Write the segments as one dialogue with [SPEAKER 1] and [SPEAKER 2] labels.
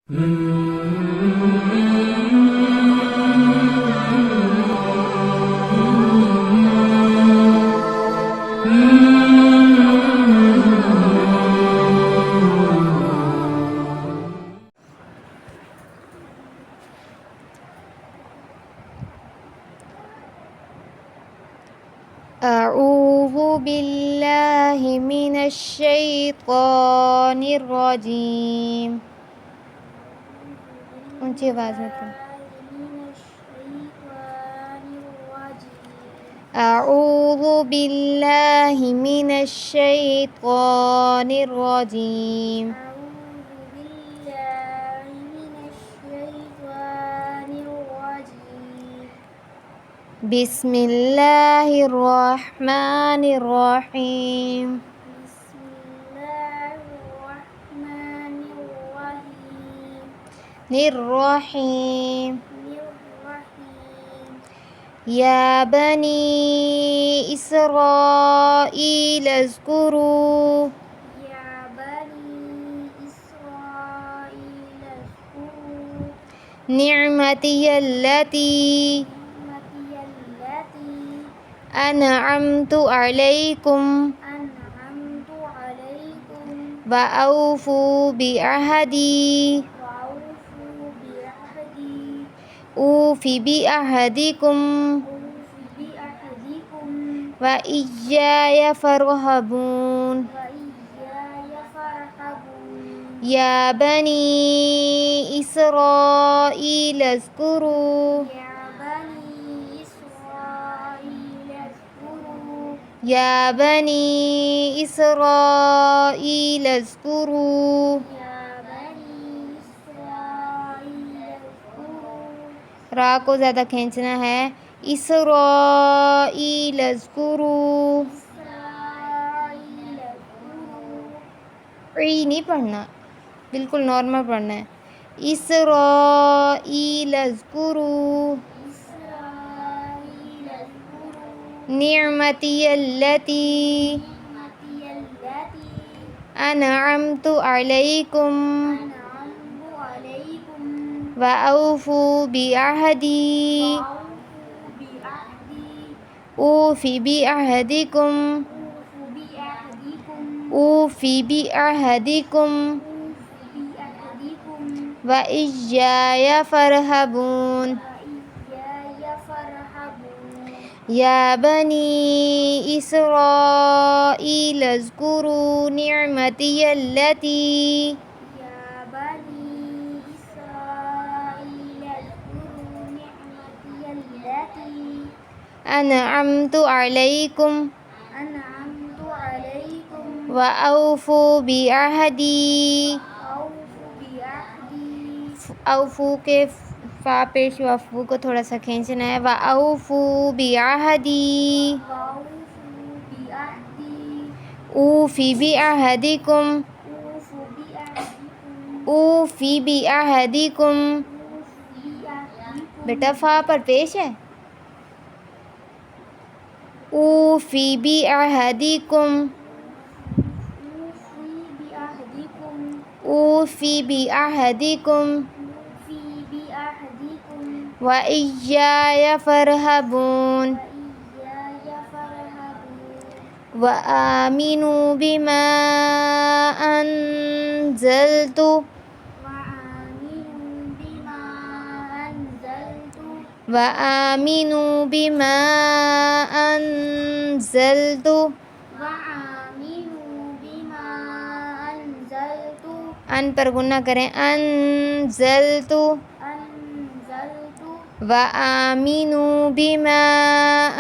[SPEAKER 1] أعوذ بالله من الشيطان الرجيम। ऊंची आवाज में पढ़ो। أعوذ بالله من الشيطان الرجيم। بسم الله الرحمن الرحيم. الرحيم. يا بني إسرائيل اذكروا نعمتي التي أنعمت عليكم وأوفوا بعهدي أوف بعهدكم وإياي فارهبون. يا بني إسرائيل اذكروا يا بني إسرائيل اذكروا रा को ज़्यादा खींचना है। इसराइल अज़्कुरू ई नहीं पढ़ना, बिल्कुल नॉर्मल पढ़ना है। इसराइल अज़्कुरू निअमती अल्लती अनअमतु अलैकुम व औफू बिअहदी ऊफी बिअहदिकुम ऊफी बिअहदिकुम व इय्याय फरहबून। या बनी इस्राईल अज़्कुरू निअमती अल्लती अनअमतु अलैकुम व औफू बिअहदी औफू के फा पेश वफू को थोड़ा सा खींचना है। व औफू बिअहदी ऊफी बिअहदिकुम ऊफी बिअहदिकुम। बेटा फा पर पेश है। ऊफी बिअहदिकुम ऊफी बिअहदिकुम व इय्याय फरहबून। व आमिनू बिमा अंज़लतु व आमिनू बिमा अंज़लतु अन पर गुन्ना करें। अंज़लतु व आमिनू बिमा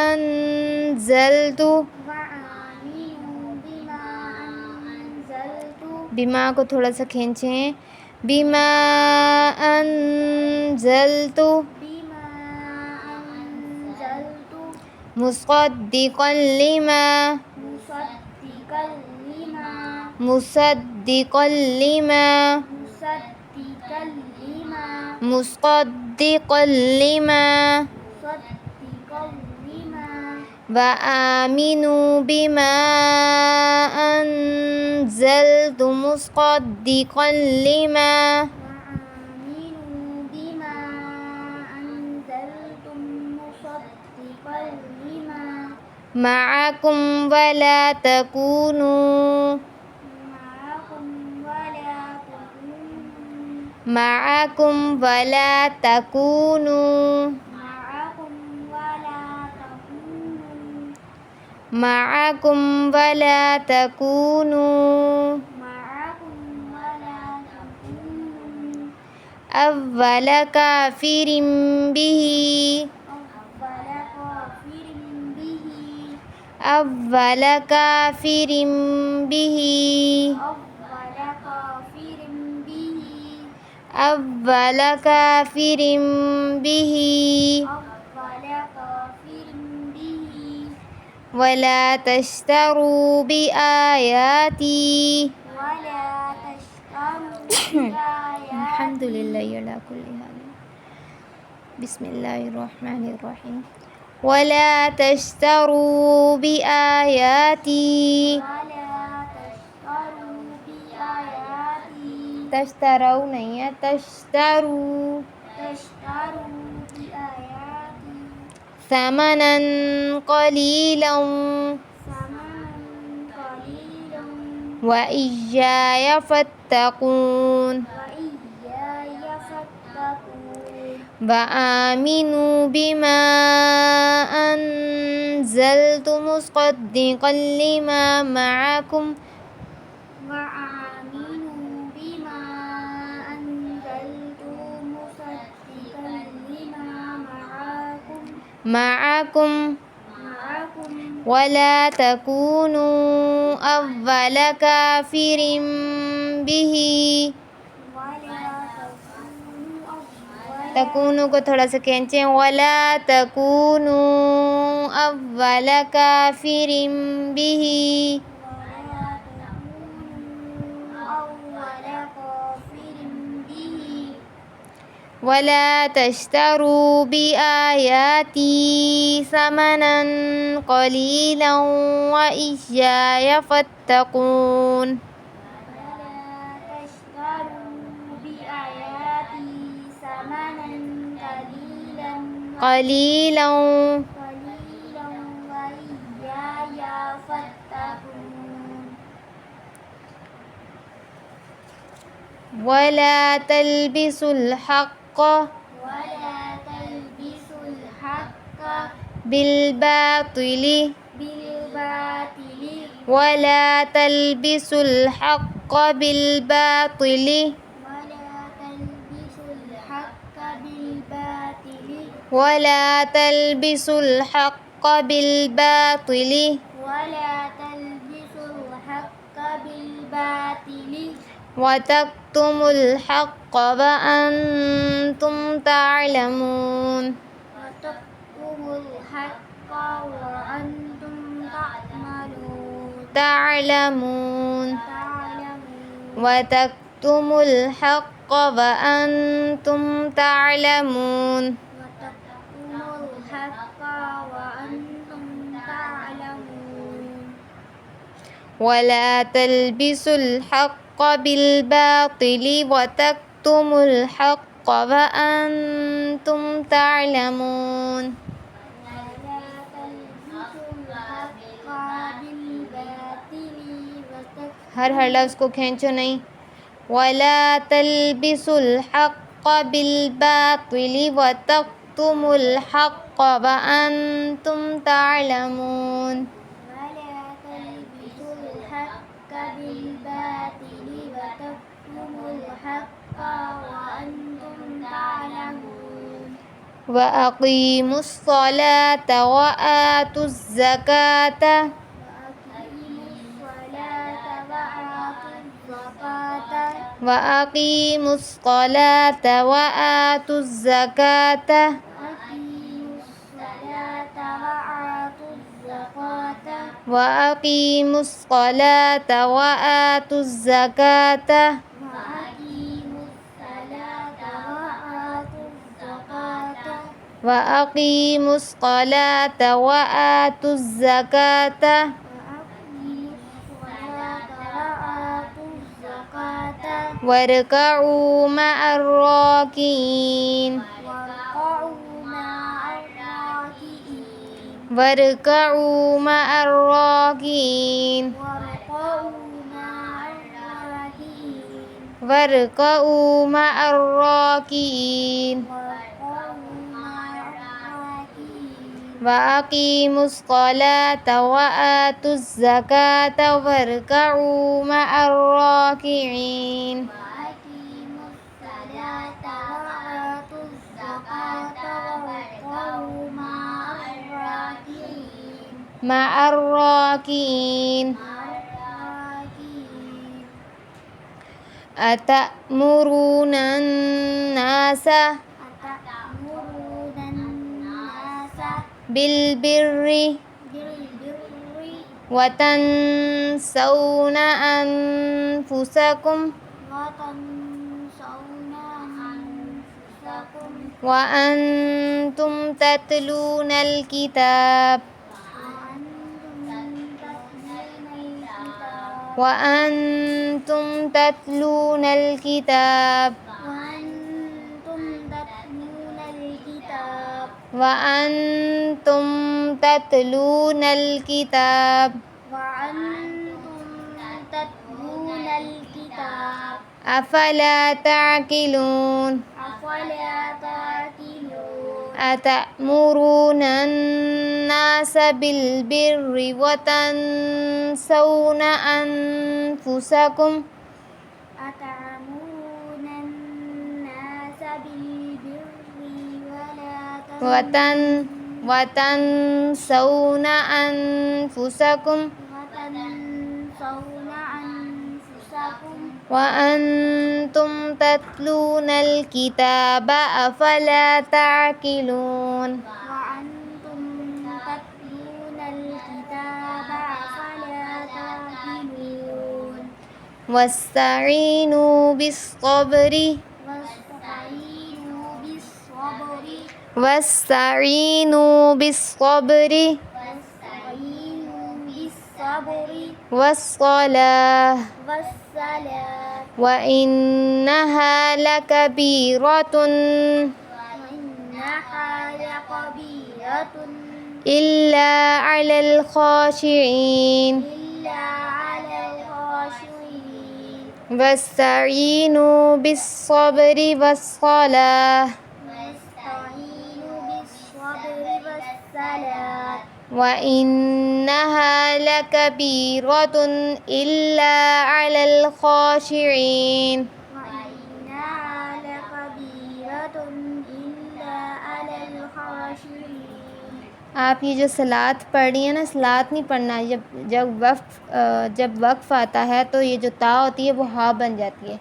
[SPEAKER 1] अंज़लतु बिमा को थोड़ा सा खींचें। बिमा अंज़लतु मुसद्दिक़न लिमा मुसद्दिक़न लिमा मुसद्दिक़न लिमा व आमिनू बिमा अंज़लतु मुसद्दिक़न लिमा معكم ولا تكونوا معكم ولا تكونوا معكم ولا تكونوا أول كافر به أول كافر به أول كافر به ولا تشتروا بآياتي الحمد لله على كل حال. بسم الله الرحمن الرحيم. ولا تشتروا بآياتي تشتروا नहीं है تشتروا ثمنا قليلا وإياي فاتقون وآمنوا بما أنزلت مصدقا لما معكم ولا تكونوا أول كافر به تكونوا को थोड़ा सा खींचें ولا تكونوا أول كافر به ولا تشتروا بآياتي ثمنا قليلا وإياي فاتقون قليلا ولا تلبسوا الحق بالباطل ولا تلبسوا الحق بالباطل ولا تلبسوا الحق بالباطل وتكتموا الحق وأنتم تعلمون وتكتموا الحق وأنتم تعلمون ولا تلبسوا الحق بالباطل وتكتموا الحق وأنتم تعلمون हर लफ्ज़ को खींचो नहीं ولا تلبسوا الحق بالباطل وتكتموا الحق وأنتم تعلمون وأقيموا الصلاة وآتوا الزكاة وأقيموا الصلاة وآتوا الزكاة وأقيموا الصلاة وآتوا الزكاة وأقيموا الصلاة وآتوا الزكاة واركعوا مع الراكعين واركعوا مع الراكعين واركعوا مع الراكعين وأقيموا الصلاة وآتوا الزكاة واركعوا مع الراكعين مع الراكعين أتأمرون الناس بالبر وتنسون أنفسكم وأنتم تتلون الكتاب وأنتم تتلون الكتاب وأنتم تتلون الكتاب أفلا تعقلون أتأمرون الناس بالبر وتنسون أنفسكم وتنسون أنفسكم وأنتم تتلون الكتاب أفلا تعقلون واستعينوا بالصبر واستعينوا بالصبر والصلاة وإنها لكبيرة إلا على الخاشعين واستعينوا بالصبر والصلاة وإنها لكبيرة إلا على الخاشعين. आप ये जो सलात पढ़ रही है ना, सलात नहीं पढ़ना है। जब वक्फ आता है तो ये जो ता होती है वो हा बन जाती है।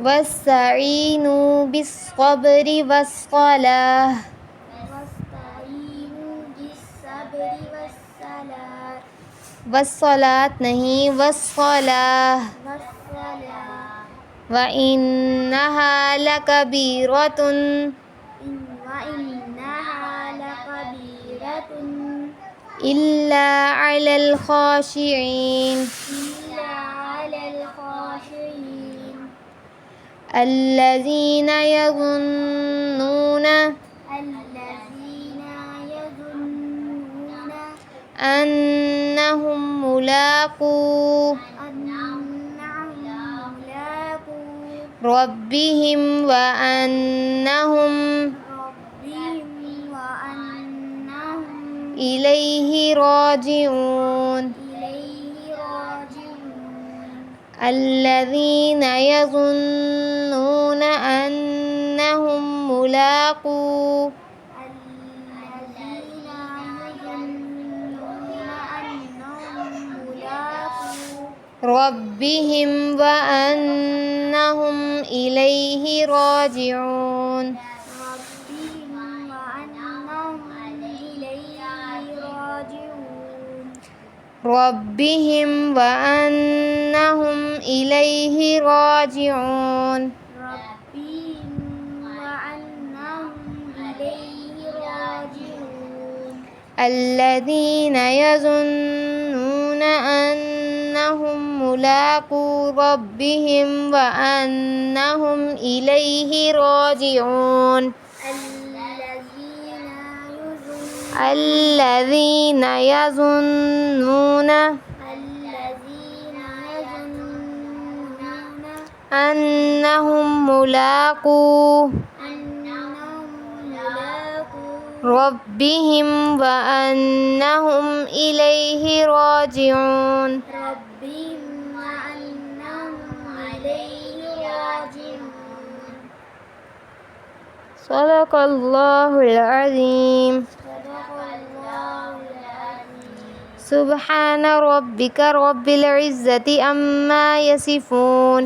[SPEAKER 1] वस्ताईनु बिस्सब्रि वस्सलाह, वस्सलात नहीं वस्सलाह। व इन्नहा लकबीरतुन, इल्ला अलल खाशिईन, अल्लज़ीना यज़ुन्नून अन्नहुम मुलाक़ू रब्बिहिम व अन्नहुम इलैहि राजिऊन। अल्लज़ीना यज़ुन्नून अन्नहुम मुलाक़ू रब्बिहिम व अन्नहुम इलैहि राजिऊन। रब्बिहिम व अन्नहुम इलैहि राजिऊन। अल्लज़ीना यज़ुन्नून अन्नहुम मुलाक़ू रब्बिहिम व अन्नहुम इलैहि राजिऊन। الذين يظنون أنهم ملاقو ربهم وأنهم إليه راجعون. صدق الله العظيم. سبحان ربك رب العزة عما يصفون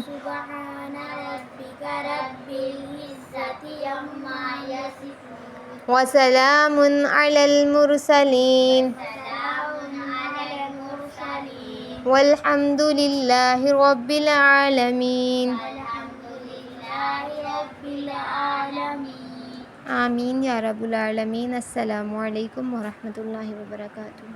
[SPEAKER 1] وسلام على المرسلين والحمد لله رب العالمين. آمين يا رب العالمين. السلام عليكم ورحمة الله وبركاته.